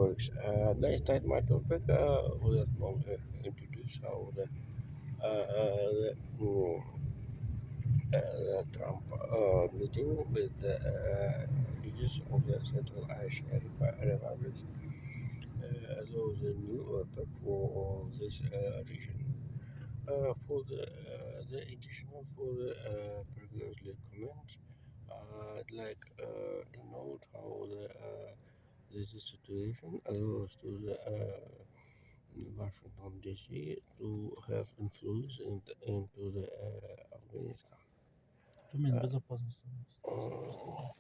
colleagues. I start my topic with a small introduce how the Trump meeting with the leaders of the Central Asian Republic allows a new epoch for this region. For the additional for the previously comment, I'd like to note how this situation allows to the Washington DC to have influence into the Afghanistan. Tu min Uh, bezopasnost.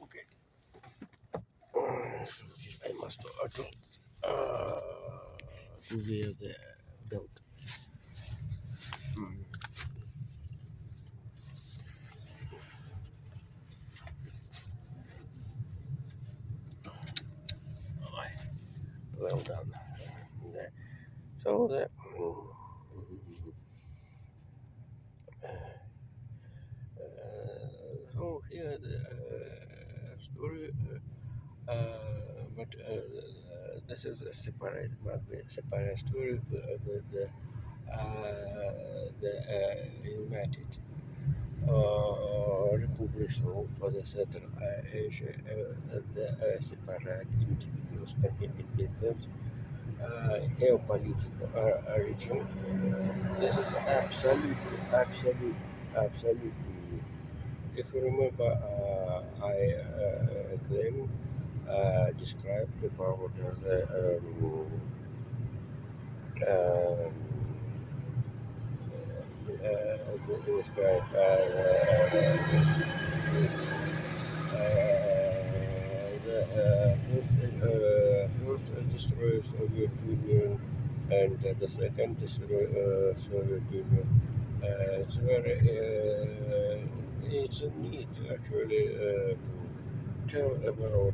okay, so I must uh, to wear the belt. Mm. Well done. Yeah. So the so here the story, but this is a separate, might be a separate story with the United Republics of the Central Asia, the separate individuals and independence, geopolitical region. This is absolutely new. If you remember, I claim described about um, described the first destroyer Soviet Union and the second destroyer Soviet Union. It's a need actually to tell about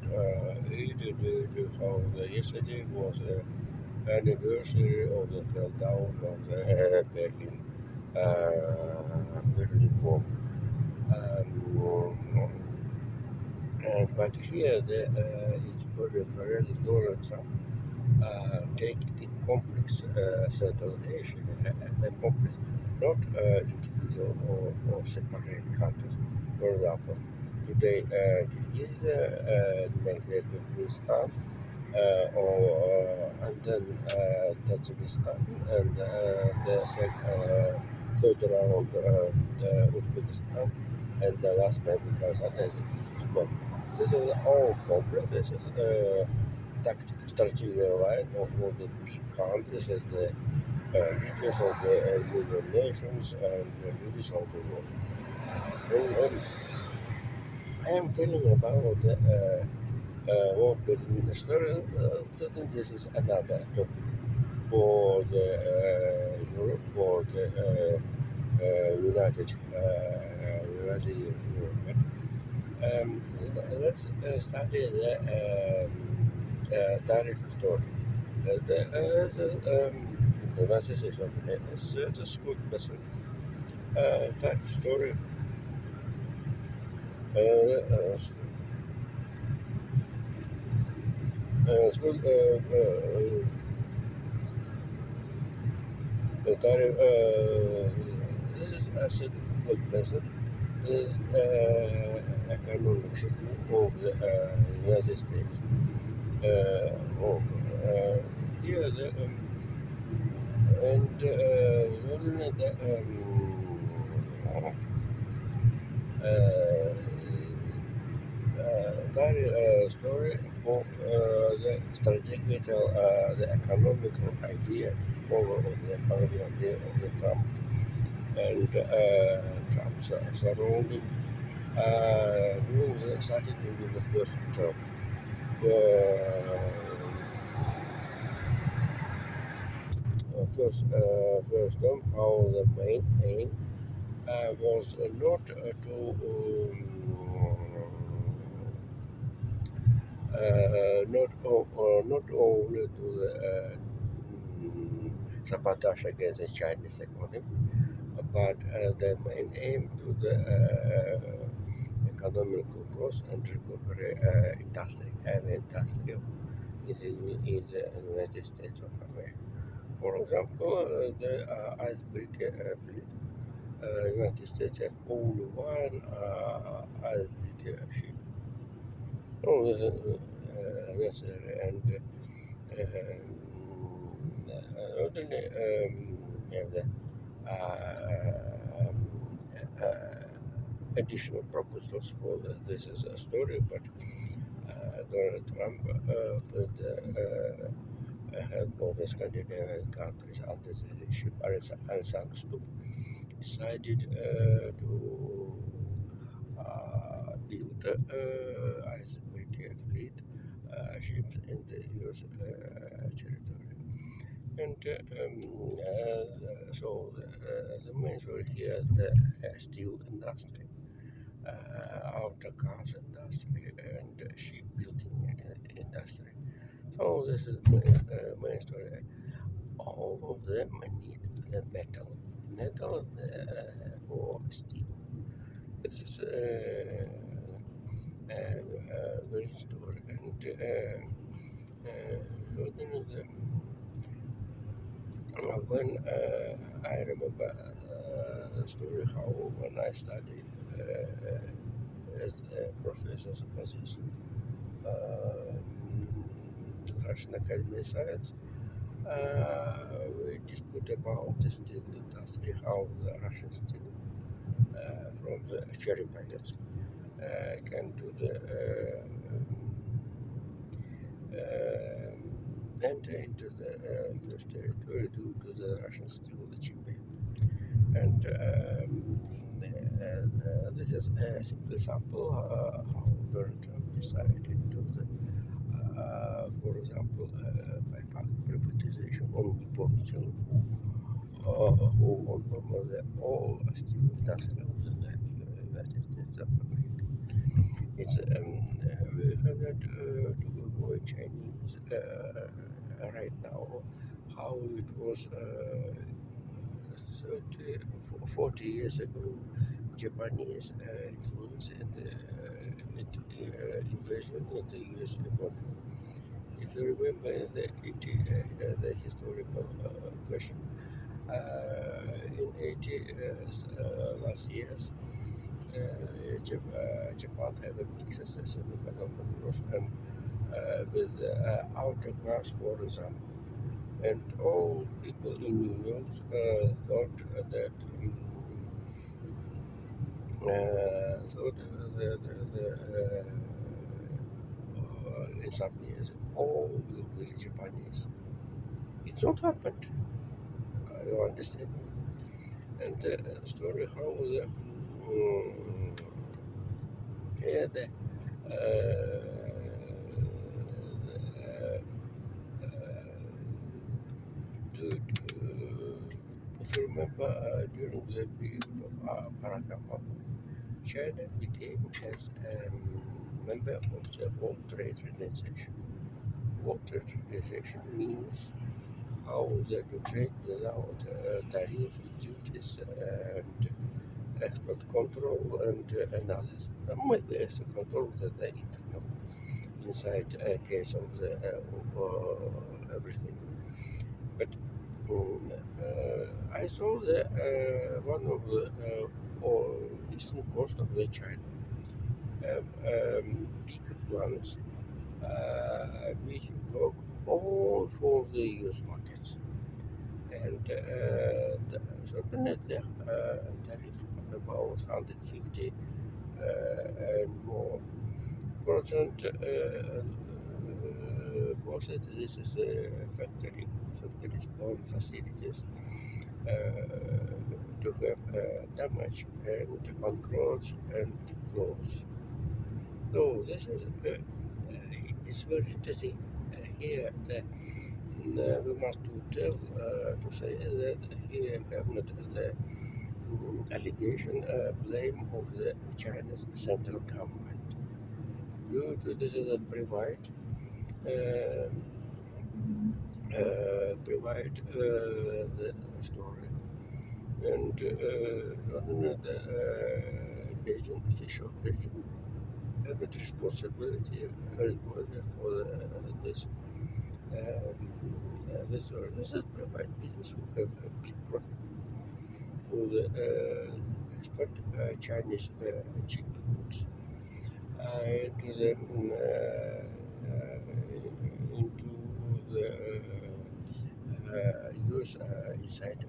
how the yesterday was anniversary of the fell down of the Berlin Wall. Um, but here it's very apparent Donald Trump take in complex situation and a complex, not individual or separate countries. For example, today Kyrgyzstan, next day Turkmenistan, and then Tajikistan, and third round Uzbekistan, and the last maybe Kazakhstan. This is all complex. This is tactic strategy line of the big countries and the leaders of the United Nations and the leaders of the world. And I am telling about what the minister, certainly this is another topic for the Europe, for the United Europe. Let's study the tariff story. The association is the school person tariff story. School tariff. This is a school person. This is economic system of the United States. Of here the and the uh, story for the strategical, the economical idea, power of the economic idea of the Trump and Trump's surrounding starting during the first term. First term, how the main aim was not to not only to the sabotage against the Chinese economy, but the main aim to the economic growth and recovery industry, heavy industry, in the United States of America. For example, the icebreaker fleet. United States have only one icebreaker ship. Oh, necessary and not only have the uh, additional proposals for this is a story, but Donald Trump put help of the Scandinavian countries under the leadership Aung San Suu decided to build icebreaker fleet ships in the US territory. And so the main story here, the steel industry, auto cars industry, and shipbuilding industry. So this is main story. All of them need the metal for steel. This is a great story, and when I remember the story how when I studied as a professor's position in Russian Academy of Science, we dispute about the steel industry, how the Russian steel from the cherry pilots came to the enter into the US territory due to the Russian steel achievement. And this is a simple sample how Donald Trump decided to for example, by fact privatization on Nippon Steel, who own almost all steel industry of the United States of America. It's very hard to avoid Chinese right now. How it was 30, 40 years ago, Japanese influence in the invasion in the US economy. If you remember the historical question, in 80 last years, Japan had a big success in economic growth and with auto cars, for example. And all people in New York thought that in some years all will be Japanese. It's not happened. You understand me? And the story how yeah, the, if you remember during the period of Barack Obama, China became as a member of the World Trade Organization. World Trade Organization means how they to trade without tariff duties and export control and others. Maybe export control that the internal inside a case of the everything. But I saw that one of the eastern coast of the China have big plants which work all for the US markets. And certainly the tariff about 150 and more percent for that this is factories own facilities to have damage and controls and close. So this is it's very interesting here that we must to tell to say that here have not the allegation blame of the China's central government. Due to this is a uh, provide the story and the Beijing official Beijing have the responsibility for this. The services provide business who have a big profit for the export Chinese cheap goods into the into the US inside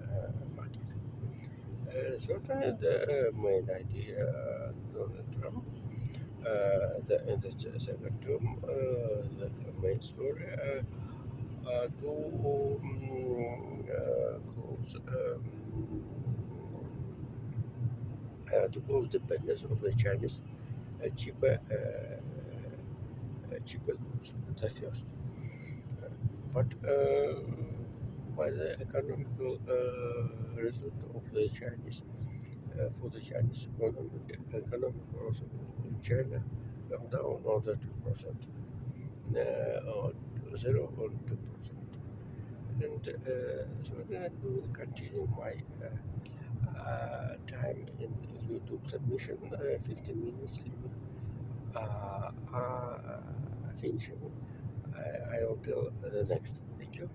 market. Certainly, the main idea Donald Trump. In the second term, the main story to close to close dependence of the Chinese cheaper cheaper goods. The first, but by the economical result of the Chinese for the Chinese economic growth in China come down another 2%, or 0.2%. And so then I will continue my time in YouTube submission, 15 minutes limit. Finishing. I'll tell the next. Thank you.